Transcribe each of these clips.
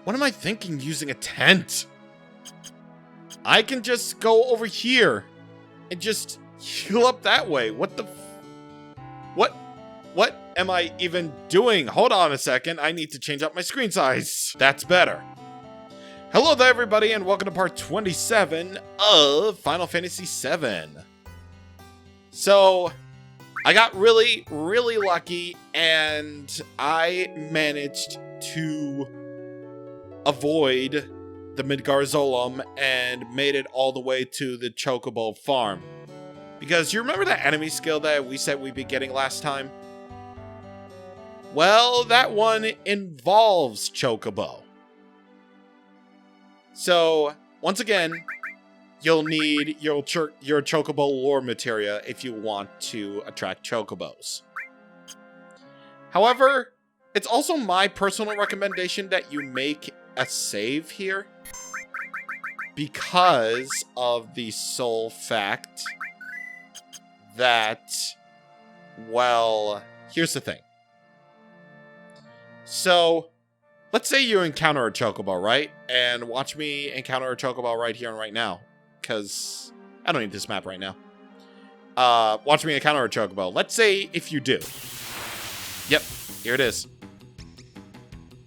What am I thinking using a tent? I can just go over here and just heal up that way. What the What am I even doing? Hold on a second. I need to change up my screen size. That's better. Hello there, everybody, and welcome to part 27 of Final Fantasy VII. So, I got really lucky, and I managed to avoid the Midgarzolum and made it all the way to the Chocobo farm. Because you remember that enemy skill that we said we'd be getting last time? Well, that one involves Chocobo. So, once again, you'll need your Chocobo lore materia if you want to attract Chocobos. However, it's also my personal recommendation that you make a save here because of the sole fact that, well, here's the thing. So, let's say you encounter a Chocobo, right? And watch me encounter a Chocobo right here and right now. Because I don't need this map right now. Watch me encounter a Chocobo. Let's say if you do. Yep, here it is.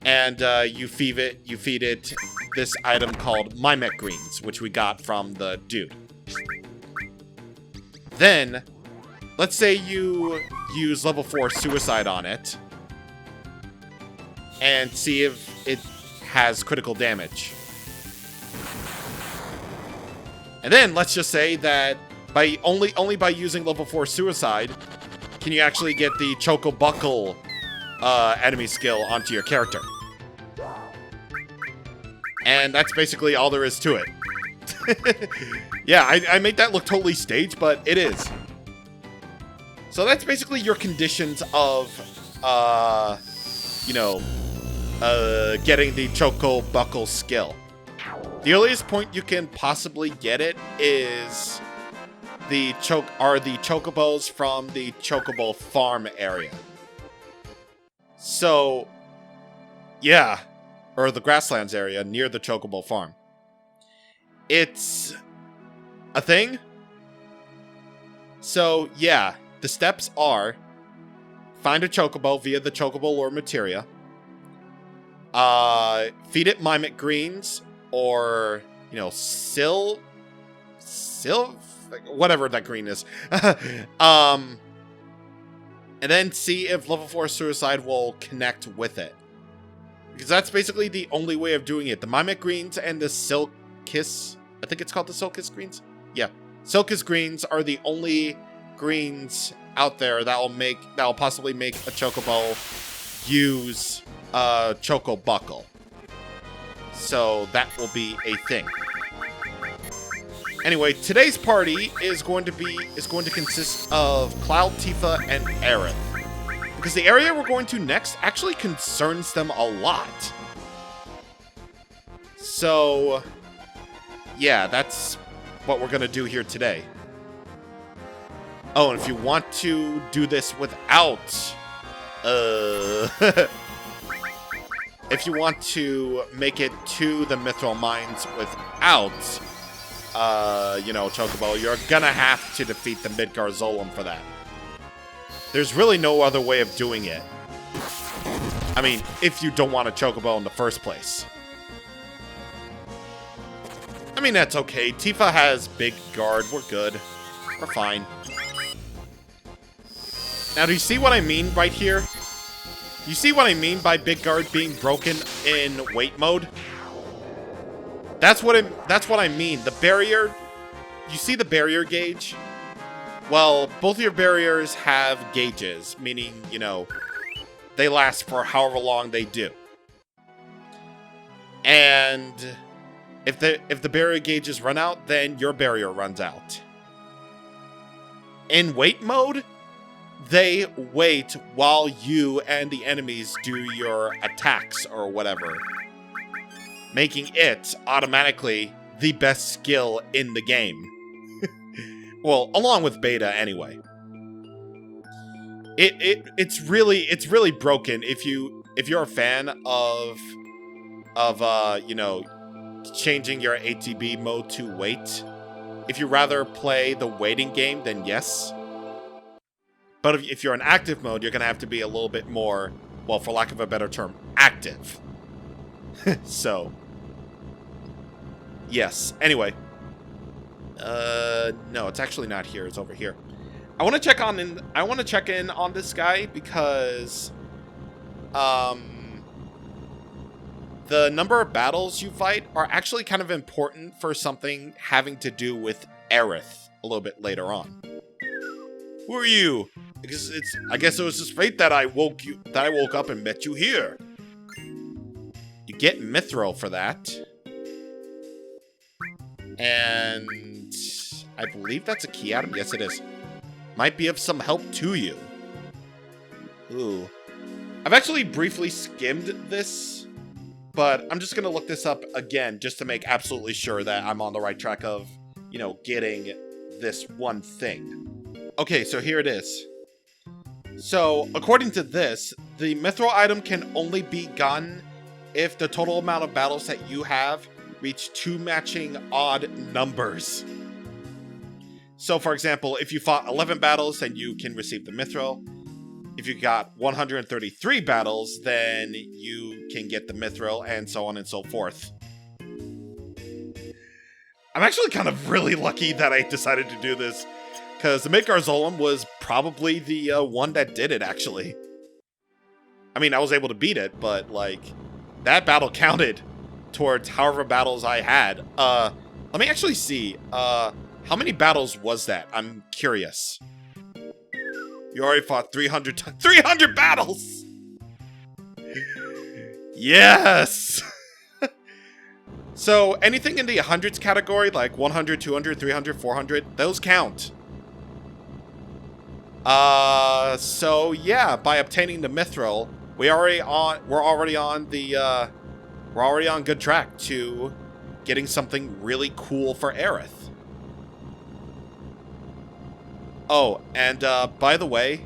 And you feed it this item called Mimic Greens, which we got from the dude. Then, let's say you use level 4 Suicide on it. And see if it has critical damage. And then let's just say that by only by using level 4 Suicide can you actually get the Choco Buckle enemy skill onto your character. And that's basically all there is to it. Yeah, I made that look totally staged, but it is. So that's basically your conditions of, getting the Choco Buckle skill. The earliest point you can possibly get it is the Chocobos from the Chocobo farm area. So, yeah, or the grasslands area near the Chocobo farm. It's a thing. So, yeah, the steps are find a Chocobo via the Chocobo lore materia. Feed it Mimic Greens, or, whatever that green is. And then see if level 4 Suicide will connect with it. Because that's basically the only way of doing it. The Mimic Greens and the Silk Kiss, I think it's called the Silk Kiss Greens? Yeah. Silk Kiss Greens are the only greens out there that will possibly make a Chocobo use Choco Buckle. So that will be a thing. Anyway, today's party is going to consist of Cloud, Tifa, and Aerith. Because the area we're going to next actually concerns them a lot. So, yeah, that's what we're gonna do here today. Oh, and if you want to do this without if you want to make it to the Mithril Mines without, Chocobo, you're gonna have to defeat the Midgarzolum for that. There's really no other way of doing it. I mean, if you don't want a Chocobo in the first place. I mean, that's okay. Tifa has big guard. We're good. We're fine. Now, do you see what I mean right here? You see what I mean by big guard being broken in wait mode? That's what I mean. The barrier, you see the barrier gauge? Well, both of your barriers have gauges, meaning, they last for however long they do. And if the barrier gauges run out, then your barrier runs out. In wait mode, they wait while you and the enemies do your attacks or whatever, making it automatically the best skill in the game. Well, along with beta anyway. It's really broken if you're a fan of of, you know, changing your ATB mode to wait. If you rather play the waiting game, then yes. But if you're in active mode, you're going to have to be a little bit more, well, for lack of a better term, active. So, yes. Anyway. No, it's actually not here. It's over here. I want to check in on this guy because, the number of battles you fight are actually kind of important for something having to do with Aerith a little bit later on. Who are you? I guess it was just fate that I woke up and met you here. You get Mithril for that. And I believe that's a key item. Yes, it is. Might be of some help to you. Ooh. I've actually briefly skimmed this, but I'm just going to look this up again just to make absolutely sure that I'm on the right track of, you know, getting this one thing. Okay, so here it is. So, according to this, the mithril item can only be gotten if the total amount of battles that you have reach 2 matching odd numbers. So, for example, if you fought 11 battles, then you can receive the mithril. If you got 133 battles, then you can get the mithril, and so on and so forth. I'm actually kind of really lucky that I decided to do this, because the Midgar Zolom was probably the one that did it, actually. I mean, I was able to beat it, but, like, that battle counted towards however battles I had. Let me actually see. How many battles was that? I'm curious. You already fought 300 battles! Yes! So, anything in the hundreds category, like 100, 200, 300, 400, those count. So yeah, by obtaining the mithril, we're already on good track to getting something really cool for Aerith. Oh, and by the way,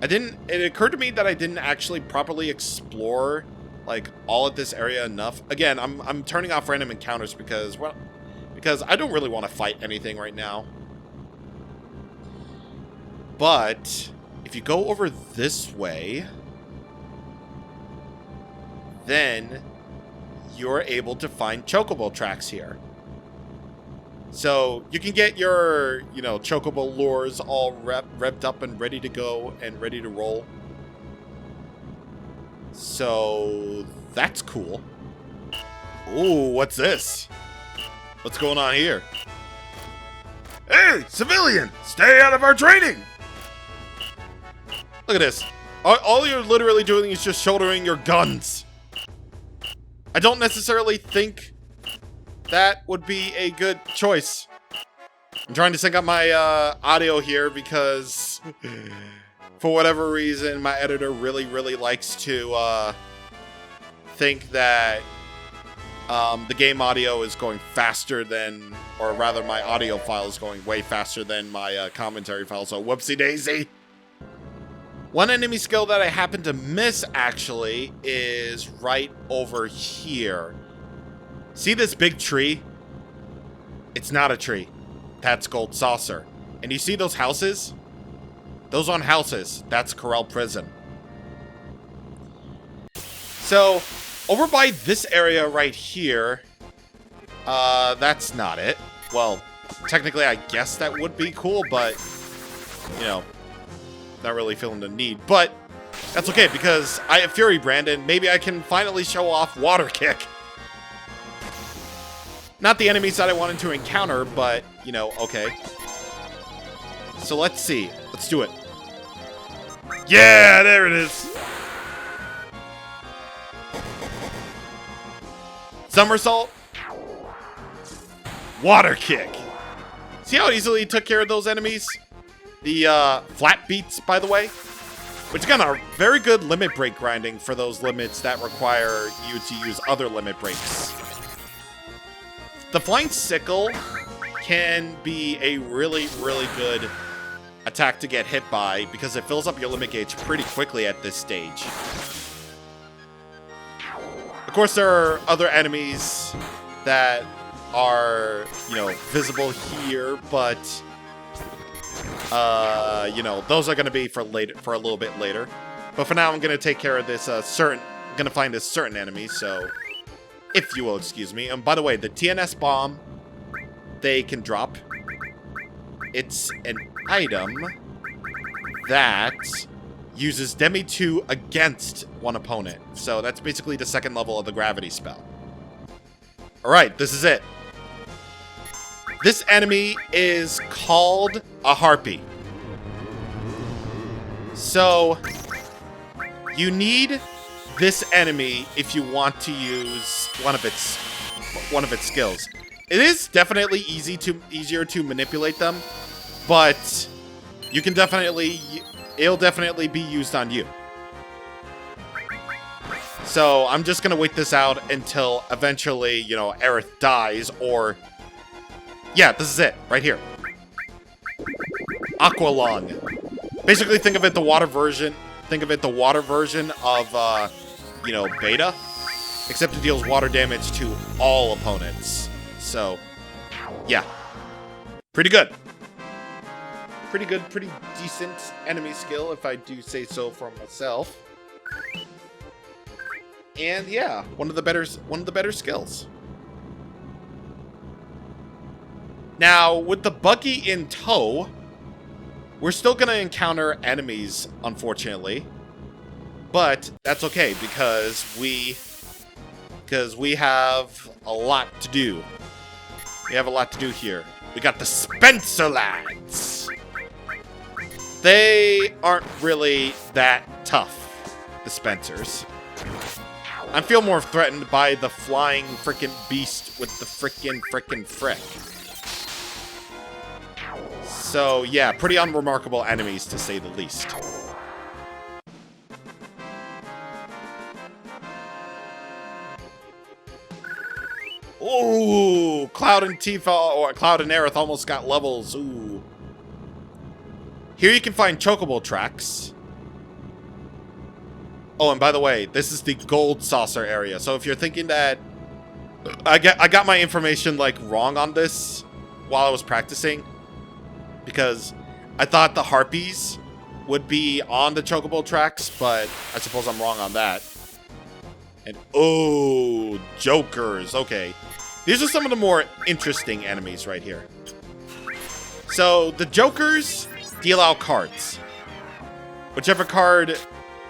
it occurred to me that I didn't actually properly explore like all of this area enough. Again, I'm turning off random encounters because I don't really want to fight anything right now. But if you go over this way, then you're able to find chocobo tracks here. So you can get your, you know, chocobo lures all revved up and ready to go and ready to roll. So that's cool. Ooh, what's this? What's going on here? Hey, civilian, stay out of our training! Look at this. All you're literally doing is just shouldering your guns. I don't necessarily think that would be a good choice. I'm trying to sync up my audio here because for whatever reason, my editor really likes to think that the game audio is going faster than, or rather my audio file is going way faster than my commentary file, so whoopsie daisy. One enemy skill that I happen to miss, actually, is right over here. See this big tree? It's not a tree. That's Gold Saucer. And you see those houses? Those aren't houses. That's Corel Prison. So, over by this area right here, that's not it. Well, technically I guess that would be cool, but, you know, not really feeling the need. But that's okay, because I have Fury Brand, and maybe I can finally show off Water Kick. Not the enemies that I wanted to encounter, but, you know, okay. So let's see. Let's do it. Yeah, there it is. Somersault. Water Kick. See how easily he took care of those enemies? The flat beats, by the way, which again are very good limit break grinding for those limits that require you to use other limit breaks. The Flying Sickle can be a really good attack to get hit by because it fills up your limit gauge pretty quickly at this stage. Of course, there are other enemies that are, you know, visible here, but, you know, those are going to be for later, for a little bit later. But for now, I'm going to take care of this I'm going to find this certain enemy, so if you will excuse me. And by the way, the TNS bomb, they can drop. It's an item that uses Demi 2 against one opponent. So that's basically the second level of the gravity spell. Alright, this is it. This enemy is called a harpy. So you need this enemy if you want to use one of its skills. It is definitely easier to manipulate them, but you can it'll definitely be used on you. So I'm just gonna wait this out until eventually, you know, Aerith dies, or yeah, this is it right here. Aqua Lung. Basically, think of it the water version. Think of it the water version of you know, Beta, except it deals water damage to all opponents. So, yeah. Pretty good. Pretty good, pretty decent enemy skill, if I do say so for myself. And yeah, one of the better skills. Now, with the buggy in tow, we're still gonna encounter enemies, unfortunately. But that's okay, because we have a lot to do. We have a lot to do here. We got the Spencer lads. They aren't really that tough, the Spencers. I feel more threatened by the flying frickin' beast with the frickin' frick. So yeah, pretty unremarkable enemies to say the least. Ooh, Cloud and Tifa, or Cloud and Aerith almost got levels. Ooh. Here you can find chocobo tracks. Oh, and by the way, this is the gold saucer area. So if you're thinking that I got my information like wrong on this while I was practicing, because I thought the harpies would be on the chocobo tracks, but I suppose I'm wrong on that. And oh, jokers. Okay. These are some of the more interesting enemies right here. So, the jokers deal out cards. Whichever card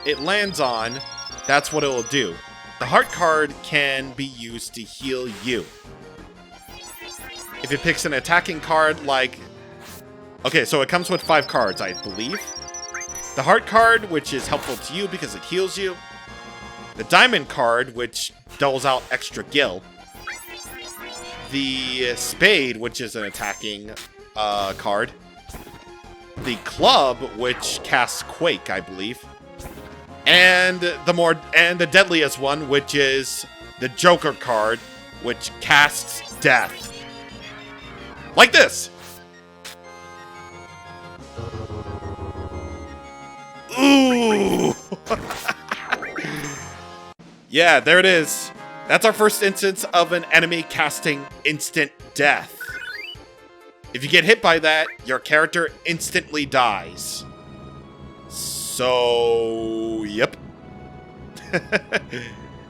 it lands on, that's what it will do. The heart card can be used to heal you. If it picks an attacking card like... Okay, so it comes with 5 cards, I believe. The heart card, which is helpful to you because it heals you. The diamond card, which doles out extra gil. The spade, which is an attacking card. The club, which casts Quake, I believe. And the deadliest one, which is the Joker card, which casts Death. Like this! Ooh! Yeah, there it is. That's our first instance of an enemy casting instant death. If you get hit by that, your character instantly dies. So, yep.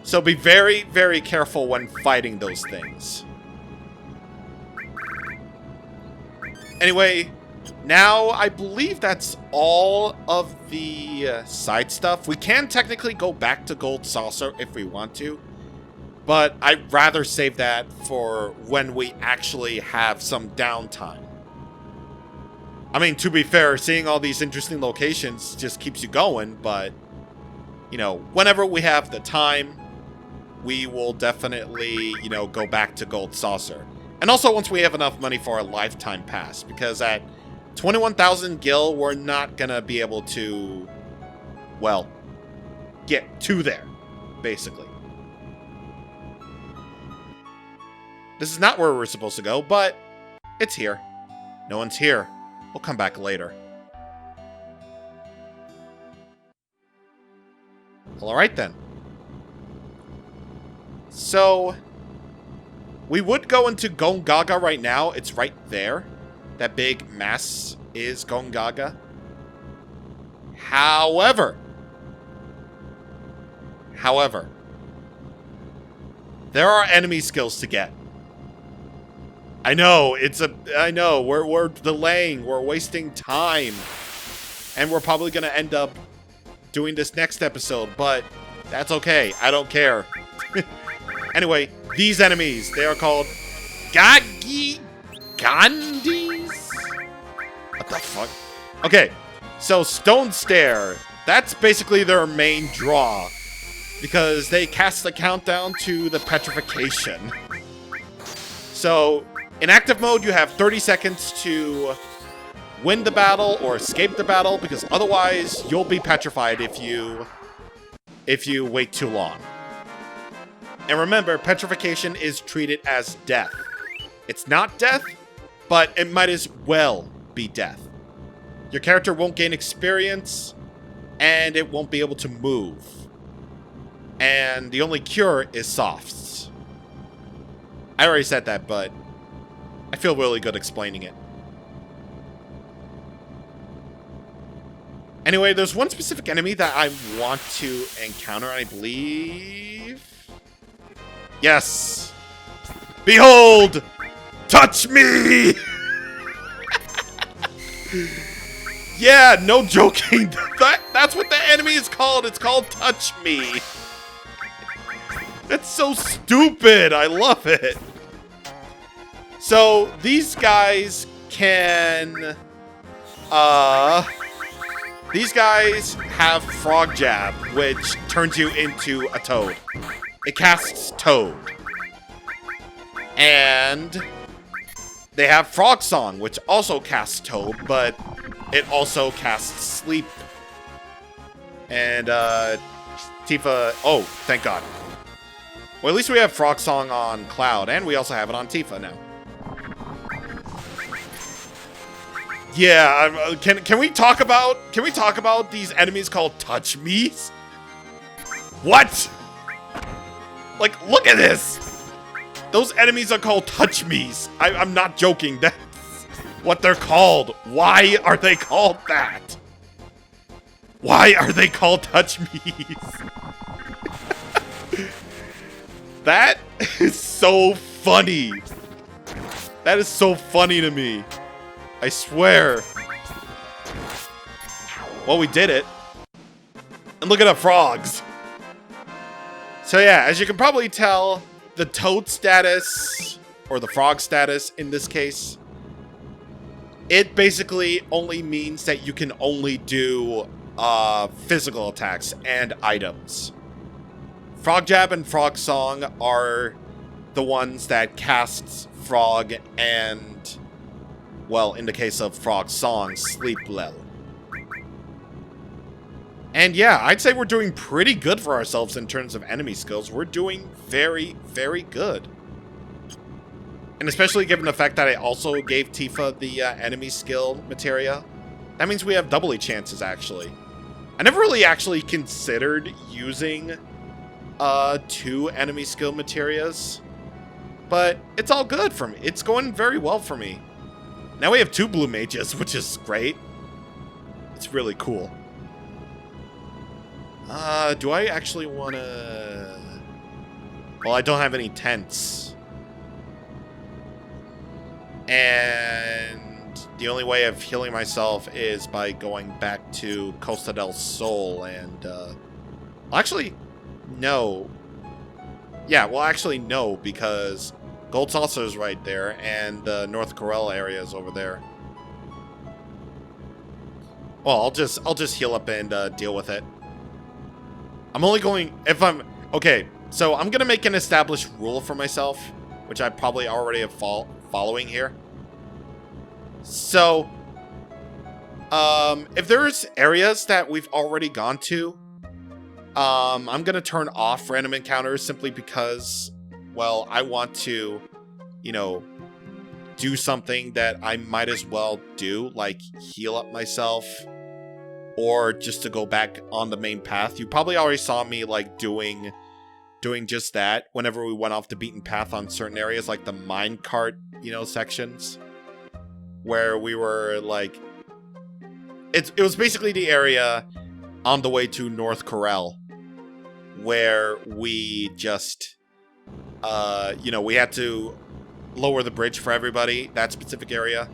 So be very, very careful when fighting those things. Anyway, now I believe that's all of the side stuff. We can technically go back to Gold Saucer if we want to, but I'd rather save that for when we actually have some downtime. I mean, to be fair, seeing all these interesting locations just keeps you going, but, you know, whenever we have the time, we will definitely, you know, go back to Gold Saucer. And also once we have enough money for a lifetime pass, because at 21,000 gil, we're not gonna be able to, well, get to there, basically. This is not where we're supposed to go, but it's here. No one's here. We'll come back later. Well, alright then. So, we would go into Gongaga right now. It's right there. That big mass is Gongaga. However, there are enemy skills to get. I know, we're delaying, we're wasting time. And we're probably gonna end up doing this next episode, but that's okay. I don't care. Anyway, these enemies, they are called Gandis? What the fuck? Okay, so Stone Stare, that's basically their main draw, because they cast the countdown to the petrification. So, in active mode, you have 30 seconds to win the battle or escape the battle, because otherwise you'll be petrified if you wait too long. And remember, petrification is treated as death. It's not death, but it might as well be death. Your character won't gain experience, and it won't be able to move. And the only cure is softs. I already said that, but I feel really good explaining it. Anyway, there's one specific enemy that I want to encounter, and I believe... Yes! Behold! Touch me! Yeah, no joking. That's what the enemy is called. It's called Touch Me. That's so stupid. I love it. So, these guys can... These guys have Frog Jab, which turns you into a toad. It casts Toad. And they have Frog Song, which also casts Toad, but it also casts Sleep. And, Tifa... Oh, thank God. Well, at least we have Frog Song on Cloud, and we also have it on Tifa now. Yeah, can we talk about these enemies called Touch Me's? What? Like, look at this! Those enemies are called Touch Me's. I'm not joking. That's what they're called. Why are they called that? Why are they called Touch Me's? That is so funny. That is so funny to me. I swear. Well, we did it. And look at the frogs. So yeah, as you can probably tell, the toad status, or the frog status in this case, it basically only means that you can only do physical attacks and items. Frog Jab and Frog Song are the ones that casts Frog and, well, in the case of Frog Song, Sleep Level. And yeah, I'd say we're doing pretty good for ourselves in terms of enemy skills. We're doing very, very good. And especially given the fact that I also gave Tifa the enemy skill materia. That means we have doubly chances, actually. I never really actually considered using 2 enemy skill materias. But it's all good for me. It's going very well for me. Now we have 2 blue mages, which is great. It's really cool. Do I actually want to... Well, I don't have any tents. And the only way of healing myself is by going back to Costa del Sol and, well, actually, no. Yeah, well, actually, no, because Gold Saucer is right there, and the North Corel area is over there. Well, I'll just heal up and deal with it. I'm only going, okay, so I'm gonna make an established rule for myself, which I probably already have following here. So, if there's areas that we've already gone to, I'm gonna turn off random encounters simply because, well, I want to, you know, do something that I might as well do, like heal up myself, or just to go back on the main path. You probably already saw me, like, doing doing just that whenever we went off the beaten path on certain areas, like the minecart, sections, where we were like, it was basically the area on the way to North Corel, where we just, we had to lower the bridge for everybody, that specific area.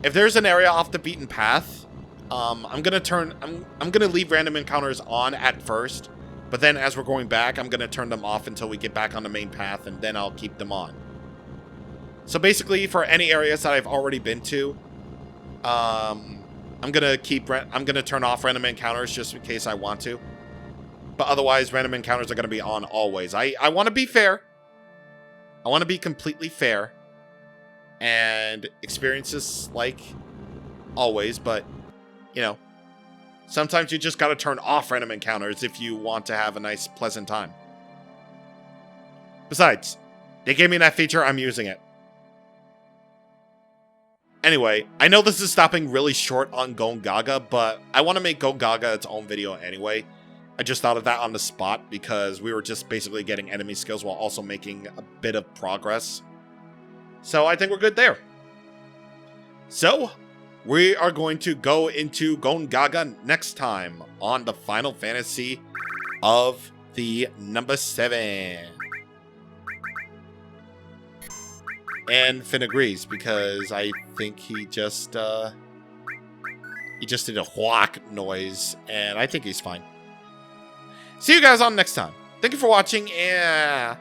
If there's an area off the beaten path, I'm gonna leave random encounters on at first, but then as we're going back, I'm gonna turn them off until we get back on the main path, and then I'll keep them on. So basically, for any areas that I've already been to, I'm gonna turn off random encounters just in case I want to. But otherwise, random encounters are gonna be on always. I want to be fair. I want to be completely fair. And experiences like always, but, sometimes you just gotta turn off random encounters if you want to have a nice, pleasant time. Besides, they gave me that feature, I'm using it. Anyway, I know this is stopping really short on Gongaga, but I want to make Gongaga its own video anyway. I just thought of that on the spot because we were just basically getting enemy skills while also making a bit of progress. So I think we're good there. So, we are going to go into Gongaga next time on the Final Fantasy of the number 7. And Finn agrees, because I think he just did a whack noise, and I think he's fine. See you guys on next time. Thank you for watching, and